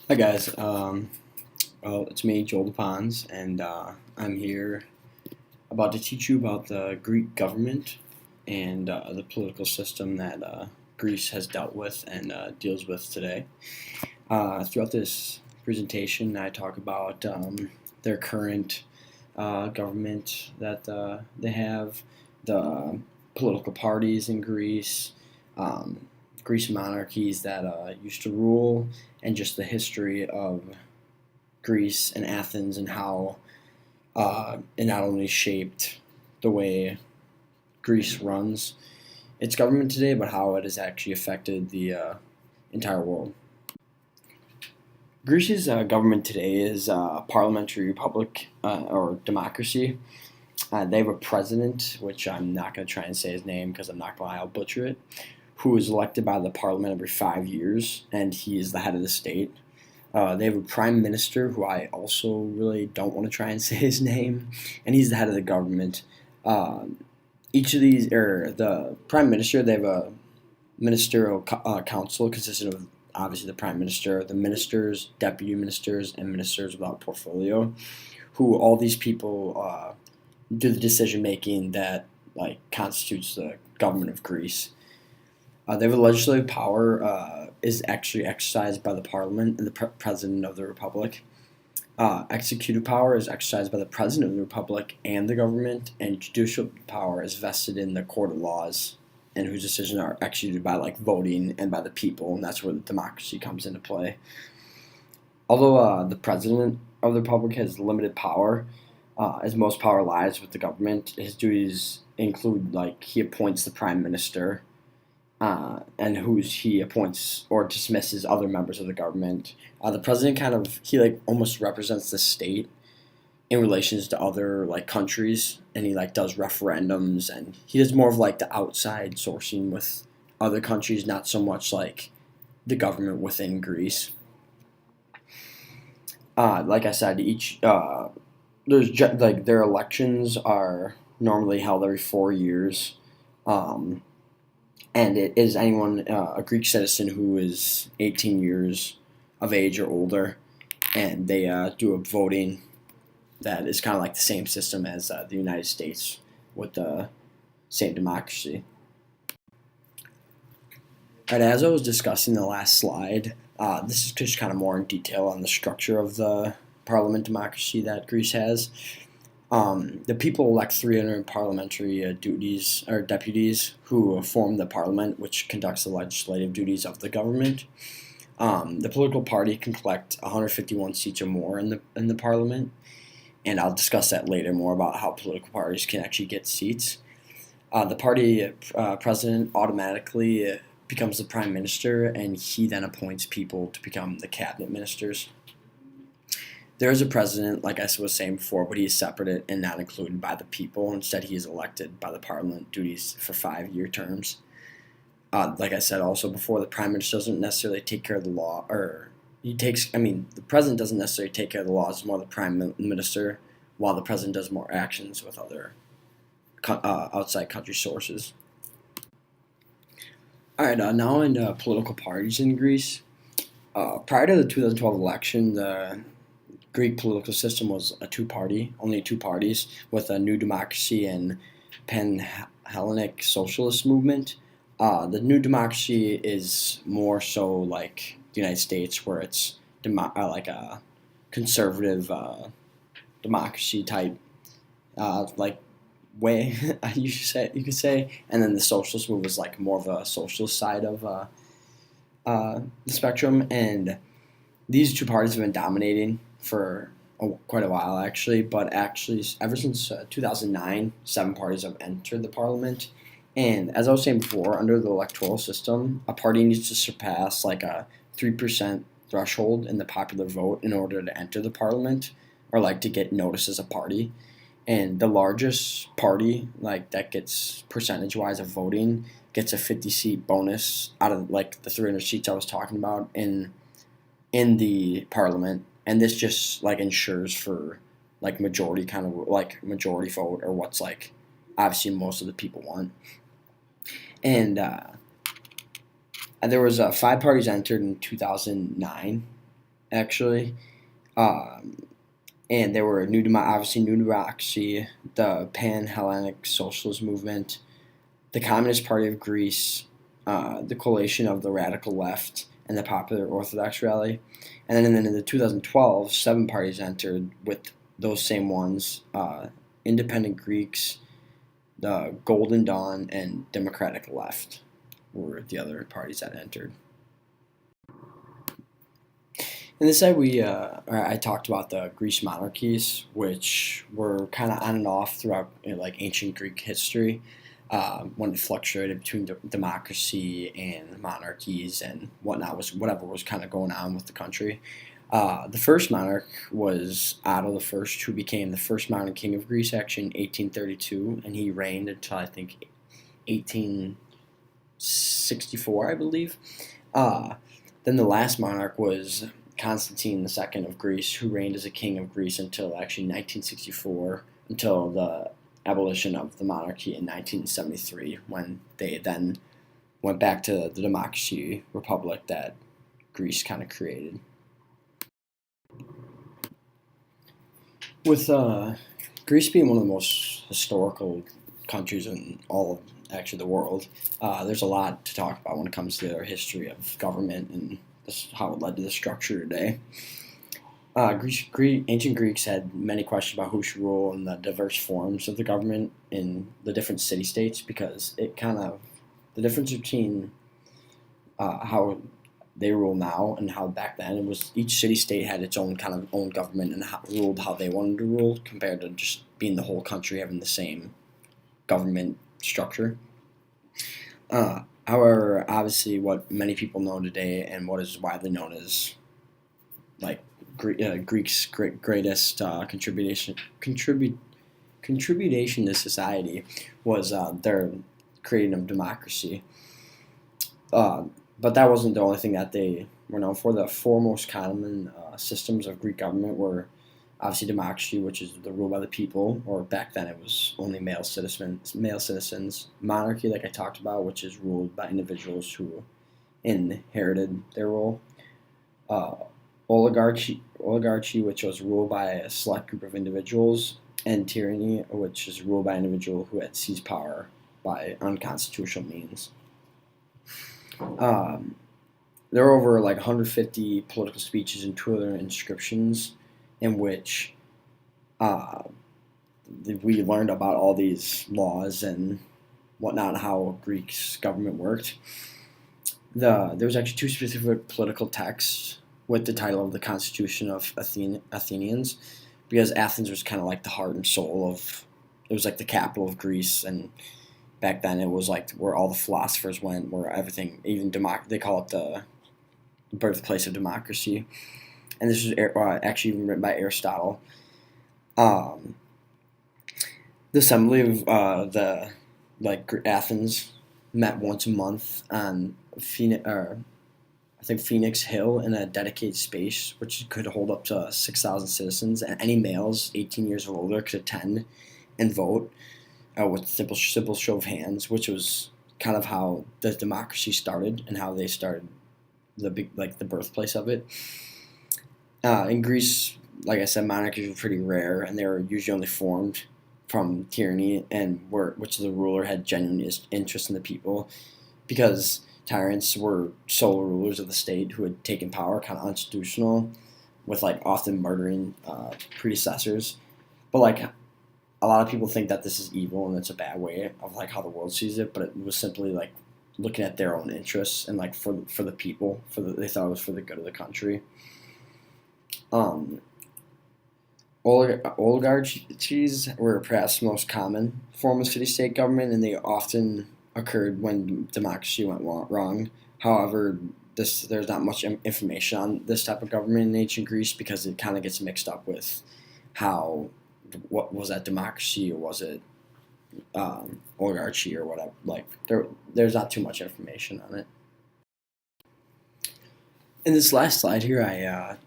Hi guys, well it's me, Joel DePons, and I'm here about to teach you about the Greek government and the political system that Greece has dealt with and deals with today. Throughout this presentation, I talk about their current government that they have, the political parties in Greece, um, Greece monarchies that used to rule, and just the history of Greece and Athens and how it not only shaped the way Greece runs its government today, but how it has actually affected the entire world. Greece's government today is a parliamentary republic or democracy. They have a president, which I'm not going to try and say his name because I'm not going to, I'll butcher it, who is elected by the parliament every 5 years, and he is the head of the state. They have a prime minister who I also really don't want to try and say his name, and he's the head of the government. Uh, each of these, or the prime minister, they have a ministerial council consisting of obviously the prime minister, the ministers, deputy ministers, and ministers without portfolio, who all these people do the decision making that like constitutes the government of Greece. They have a legislative power is actually exercised by the parliament and the president of the republic. Executive power is exercised by the president of the republic and the government, and judicial power is vested in the court of laws, and whose decisions are executed by like voting and by the people, and that's where the democracy comes into play. Although the president of the republic has limited power, as most power lies with the government, his duties include like he appoints the prime minister, and who's he appoints or dismisses other members of the government. The president kind of he like almost represents the state in relations to other like countries, and he like does referendums, and he does more of like the outside sourcing with other countries, not so much like the government within Greece. Like I said, each like their elections are normally held every 4 years. Um, and it is anyone a Greek citizen who is 18 years of age or older, and they do a voting that is kind of like the same system as the United States with the same democracy. And as I was discussing the last slide, this is just kind of more in detail on the structure of the parliament democracy that Greece has. The people elect 300 parliamentary duties or deputies who form the parliament, which conducts the legislative duties of the government. The political party can collect 151 seats or more in the parliament, and I'll discuss that later more about how political parties can actually get seats. The party president automatically becomes the prime minister, and he then appoints people to become the cabinet ministers. There is a president, like I was saying before, but he is separate and not included by the people. Instead, he is elected by the parliament duties for 5 year terms. Like I said also before, the prime minister doesn't necessarily take care of the law, or he takes, I mean, the president doesn't necessarily take care of the laws, it's more the prime minister, while the president does more actions with other outside country sources. All right, now in political parties in Greece. Prior to the 2012 election, the Greek political system was a two-party, only two parties, with a New Democracy and Pan-Hellenic Socialist movement. The New Democracy is more so like the United States, where it's like a conservative democracy type, like way you could say, and then the Socialist movement was like more of a socialist side of the spectrum, and these two parties have been dominating for quite a while, actually. But actually, ever since 2009, seven parties have entered the parliament. And as I was saying before, under the electoral system, a party needs to surpass like a 3% threshold in the popular vote in order to enter the parliament or like to get noticed as a party. And the largest party, like that gets percentage wise of voting, gets a 50 seat bonus out of like the 300 seats I was talking about in the parliament, and this just like ensures for like majority kind of like majority vote or what's like obviously most of the people want. And there was five parties entered in 2009, actually. Um, and there were obviously New Democracy, the Pan Hellenic Socialist Movement, the Communist Party of Greece, the coalition of the radical left, and the Popular Orthodox Rally. And then in the 2012, seven parties entered with those same ones: Independent Greeks, the Golden Dawn, and Democratic Left were the other parties that entered. In this side, I talked about the Greece monarchies, which were kind of on and off throughout like ancient Greek history, when it fluctuated between democracy and monarchies and whatnot was whatever was kind of going on with the country. The first monarch was Otto the First, who became the first modern king of Greece actually in 1832, and he reigned until I think 1864, I believe. Uh, then the last monarch was Constantine II of Greece, who reigned as a king of Greece until actually 1964, until the abolition of the monarchy in 1973, when they then went back to the democracy republic that Greece kind of created. With Greece being one of the most historical countries in all of actually the world, there's a lot to talk about when it comes to their history of government and how it led to the structure today. Ancient Greeks had many questions about who should rule and the diverse forms of the government in the different city states because it kind of the difference between how they rule now and how back then it was each city state had its own kind of own government and ruled how they wanted to rule compared to just being the whole country having the same government structure. However, obviously, what many people know today and what is widely known as like Greek's greatest contribution to society was their creating of democracy. Uh, but that wasn't the only thing that they were known for. The four most common systems of Greek government were obviously democracy, which is the rule by the people, or back then it was only male citizens. Male citizens. Monarchy, like I talked about, which is ruled by individuals who inherited their role. Uh, oligarchy, which was ruled by a select group of individuals, and tyranny, which is ruled by an individual who had seized power by unconstitutional means. Um, there were over like 150 political speeches and 2 other inscriptions in which uh, we learned about all these laws and whatnot, how Greek's government worked. There was actually 2 specific political texts with the title of the Constitution of Athenians, because Athens was kind of like the heart and soul of. It was like the capital of Greece, and back then it was like where all the philosophers went, where everything, even they call it the birthplace of democracy. And this was actually even written by Aristotle. Um, the assembly of the Athens met once a month on I think Phoenix Hill in a dedicated space, which could hold up to 6,000 citizens, and any males 18 years or older could attend and vote with simple show of hands, which was kind of how the democracy started and how they started the birthplace of it. In Greece, like I said, monarchies were pretty rare, and they were usually only formed from tyranny, and which the ruler had genuine interest in the people, because tyrants were sole rulers of the state who had taken power, kind of unconstitutional, with like often murdering predecessors. But like a lot of people think that this is evil and it's a bad way of like how the world sees it, but it was simply like looking at their own interests and like for the people, they thought it was for the good of the country. Um, Oligarchies were perhaps the most common form of city-state government, and they often occurred when democracy went wrong. However, there's not much information on this type of government in ancient Greece because it kind of gets mixed up with how what was that democracy or was it oligarchy or whatever. Like there's not too much information on it. In this last slide here, I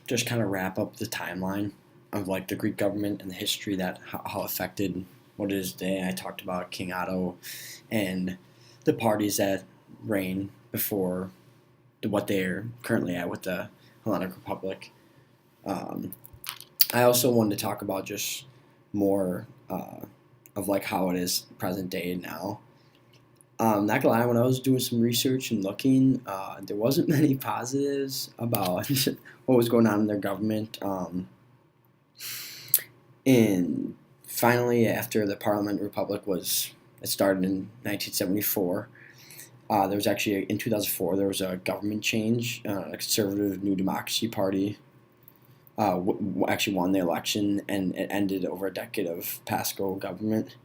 just kind of wrap up the timeline of like the Greek government and the history that how affected what it is today. I talked about King Otto and the parties that reign before what they're currently at with the Hellenic Republic. I also wanted to talk about just more of like how it is present day now. Not gonna lie, when I was doing some research and looking, there wasn't many positives about what was going on in their government. And finally, after the Parliament Republic it started in 1974. There was actually in 2004 there was a government change. A conservative New Democracy Party actually won the election, and it ended over a decade of Pasco government.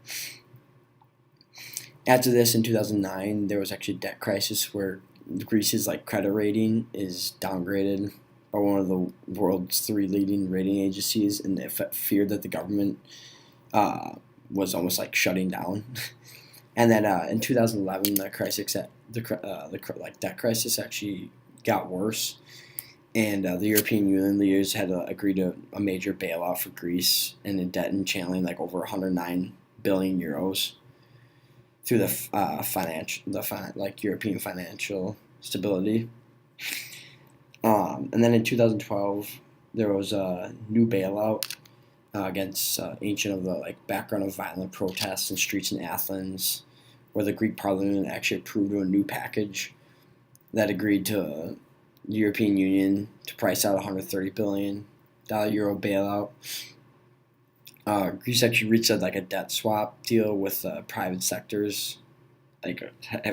After this, in 2009, there was actually a debt crisis where Greece's like credit rating is downgraded by one of the world's three leading rating agencies, and they feared that the government was almost like shutting down. And then in 2011, the debt crisis actually got worse, and the European Union leaders had to agree to a major bailout for Greece and a debt and channeling like over 109 billion euros through the European financial stability. And then in 2012, there was a new bailout against ancient of the like background of violent protests in streets in Athens, where the Greek Parliament actually approved a new package that agreed to the European Union to price out $130 billion euro bailout. Greece actually reached a debt swap deal with private sectors,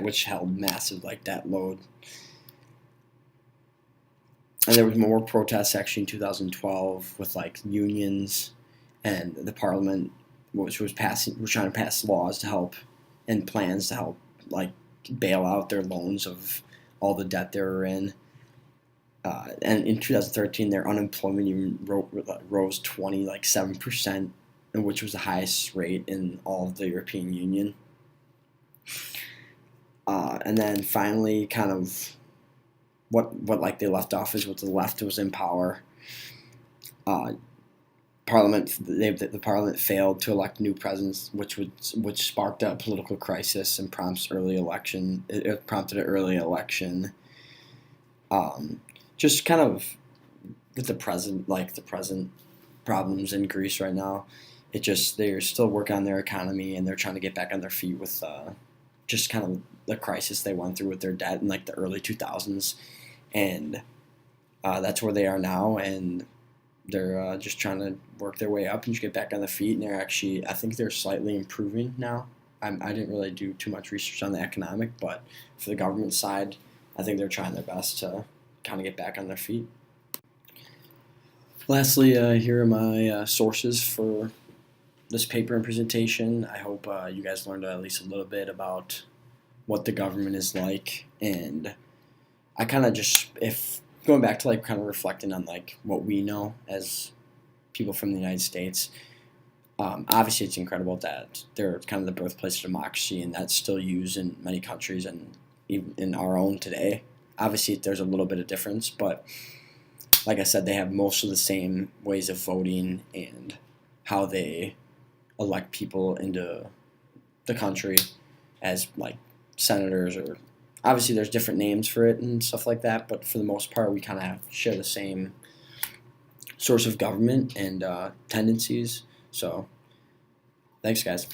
which held massive debt load. And there was more protests actually in 2012 with unions and the parliament, which was trying to pass laws to help and plans to help bail out their loans of all the debt they were in. And in 2013, their unemployment even rose 7%, which was the highest rate in all of the European Union. And then finally, kind of what they left off is what the left was in power. The parliament failed to elect new presidents, which sparked a political crisis and prompted an early election. Just kind of with the present problems in Greece right now, they're still working on their economy and they're trying to get back on their feet with just kind of the crisis they went through with their debt in the early 2000s, and that's where they are now, and they're just trying to work their way up and just get back on their feet. And I think they're slightly improving now. I didn't really do too much research on the economic, but for the government side, I think they're trying their best to kind of get back on their feet. Lastly, here are my sources for this paper and presentation. I hope you guys learned at least a little bit about what the government is like, and I kind of if going back to kind of reflecting on what we know as people from the United States. Obviously, it's incredible that they're kind of the birthplace of democracy, and that's still used in many countries and even in our own today. Obviously, there's a little bit of difference, but like I said, they have most of the same ways of voting and how they elect people into the country as senators, or obviously there's different names for it and stuff like that, but for the most part, we kind of share the same source of government and tendencies. So, thanks, guys.